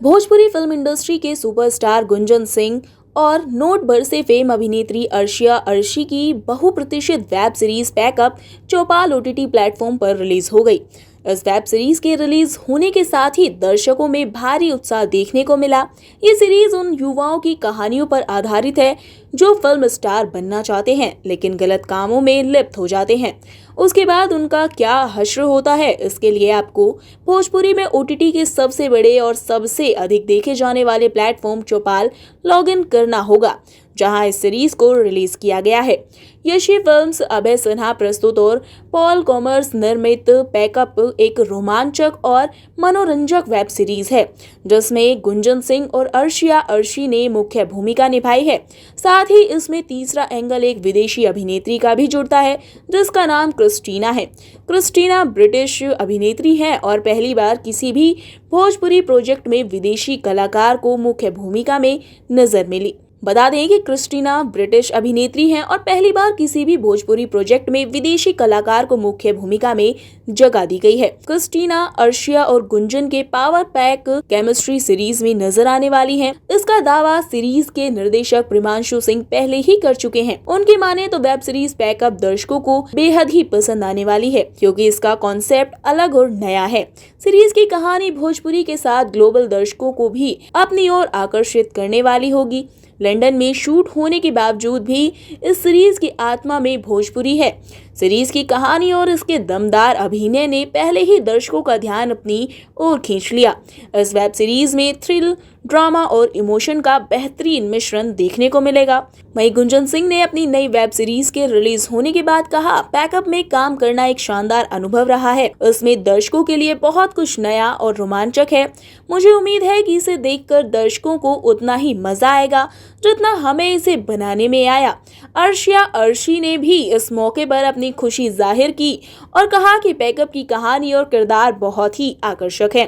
Bhojpuri film industry के superstar Gunjan Singh और note भर से फेम अभिनेत्री अर्शिया अर्शी की बहुप्रतीक्षित वेब सीरीज पैकअप चौपाल ओटीटी प्लेटफॉर्म पर रिलीज हो गई। इस वेब सीरीज के रिलीज होने के साथ ही दर्शकों में भारी उत्साह देखने को मिला। ये सीरीज उन युवाओं की कहानियों पर आधारित है जो फिल्म स्टार बनना चाहते हैं लेकिन गलत कामों में लिप्त हो जाते हैं। उसके बाद उनका क्या हश्र होता है, इसके लिए आपको भोजपुरी में ओटीटी के सबसे बड़े और सबसे अधिक देखे जाने वाले प्लेटफॉर्म चौपाल लॉग इन करना होगा, जहां इस सीरीज को रिलीज किया गया है। यशी फिल्म्स अभय सिन्हा प्रस्तुत और पॉल कॉमर्स निर्मित पैकअप एक रोमांचक और मनोरंजक वेब सीरीज है जिसमें गुंजन सिंह और अर्शिया अर्शी ने मुख्य भूमिका निभाई है। साथ ही इसमें तीसरा एंगल एक विदेशी अभिनेत्री का भी जुड़ता है जिसका नाम क्रिस्टीना है। क्रिस्टीना ब्रिटिश अभिनेत्री है और पहली बार किसी भी भोजपुरी प्रोजेक्ट में विदेशी कलाकार को मुख्य भूमिका में नजर मिली। बता दें कि क्रिस्टीना ब्रिटिश अभिनेत्री हैं और पहली बार किसी भी भोजपुरी प्रोजेक्ट में विदेशी कलाकार को मुख्य भूमिका में जगह दी गई है। क्रिस्टीना अर्शिया और गुंजन के पावर पैक केमिस्ट्री सीरीज में नजर आने वाली हैं। इसका दावा सीरीज के निर्देशक प्रिमांशु सिंह पहले ही कर चुके हैं। उनकी माने तो वेब सीरीज पैकअप दर्शकों को बेहद ही पसंद आने वाली है क्योंकि इसका कॉन्सेप्ट अलग और नया है। सीरीज की कहानी भोजपुरी के साथ ग्लोबल दर्शकों को भी अपनी ओर आकर्षित करने वाली होगी। लंदन में शूट होने के बावजूद भी इस सीरीज की आत्मा में भोजपुरी है। सीरीज की कहानी और इसके दमदार अभिनय ने पहले ही दर्शकों का ध्यान अपनी ओर खींच लिया। इस वेब सीरीज में थ्रिल, ड्रामा और इमोशन का बेहतरीन मिश्रण देखने को मिलेगा। वहीं गुंजन सिंह ने अपनी नई वेब सीरीज के रिलीज होने के बाद कहा, पैकअप में काम करना एक शानदार अनुभव रहा है। इसमें दर्शकों के लिए बहुत कुछ नया और रोमांचक है। मुझे उम्मीद है कि इसे देखकर दर्शकों को उतना ही मजा आएगा जितना हमें इसे बनाने में आया। अर्शिया अर्शी ने भी इस मौके पर अपनी खुशी जाहिर की और कहा कि पैकअप की कहानी और किरदार बहुत ही आकर्षक है।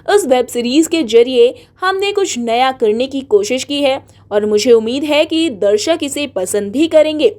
इस वेब सीरीज के जरिए हमने कुछ नया करने की कोशिश की है और मुझे उम्मीद है कि दर्शक इसे पसंद भी करेंगे।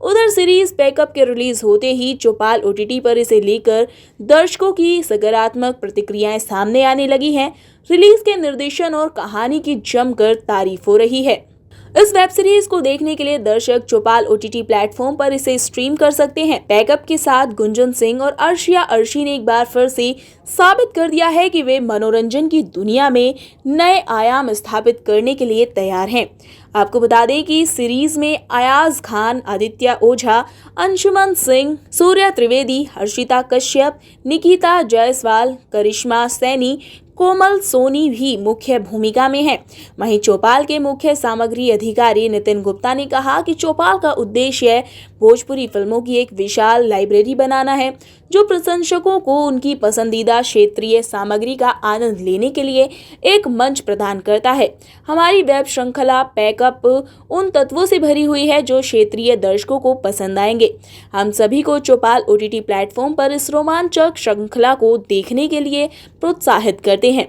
उधर सीरीज पैकअप के रिलीज होते ही चौपाल ओटीटी पर इसे लेकर दर्शकों की सकारात्मक प्रतिक्रियाएं सामने आने लगी हैं। रिलीज के निर्देशन और कहानी की जमकर तारीफ हो रही है। इस वेब सीरीज को देखने के लिए दर्शक चौपाल ओटीटी प्लेटफॉर्म पर इसे स्ट्रीम कर सकते हैं। पैकअप के साथ गुंजन सिंह और अर्शिया अर्शी ने एक बार फिर से साबित कर दिया है कि वे मनोरंजन की दुनिया में नए आयाम स्थापित करने के लिए तैयार हैं। आपको बता दें कि सीरीज में अयाज खान, आदित्य ओझा, अंशुमन सिंह, सूर्या त्रिवेदी, हर्षिता कश्यप, निकिता जायसवाल, करिश्मा सैनी, कोमल सोनी भी मुख्य भूमिका में हैं। वहीं चौपाल के मुख्य सामग्री अधिकारी नितिन गुप्ता ने कहा कि चौपाल का उद्देश्य भोजपुरी फिल्मों की एक विशाल लाइब्रेरी बनाना है जो प्रशंसकों को उनकी पसंदीदा क्षेत्रीय सामग्री का आनंद लेने के लिए एक मंच प्रदान करता है। हमारी वेब श्रृंखला पैकअप उन तत्वों से भरी हुई है जो क्षेत्रीय दर्शकों को पसंद आएंगे। हम सभी को चौपाल ओटीटी प्लेटफॉर्म पर इस रोमांचक श्रृंखला को देखने के लिए प्रोत्साहित करते हैं।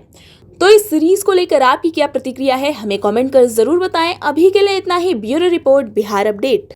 तो इस सीरीज को लेकर आपकी क्या प्रतिक्रिया है, हमें कमेंट कर जरूर बताएं। अभी के लिए इतना ही। Bureau report, Bihar update.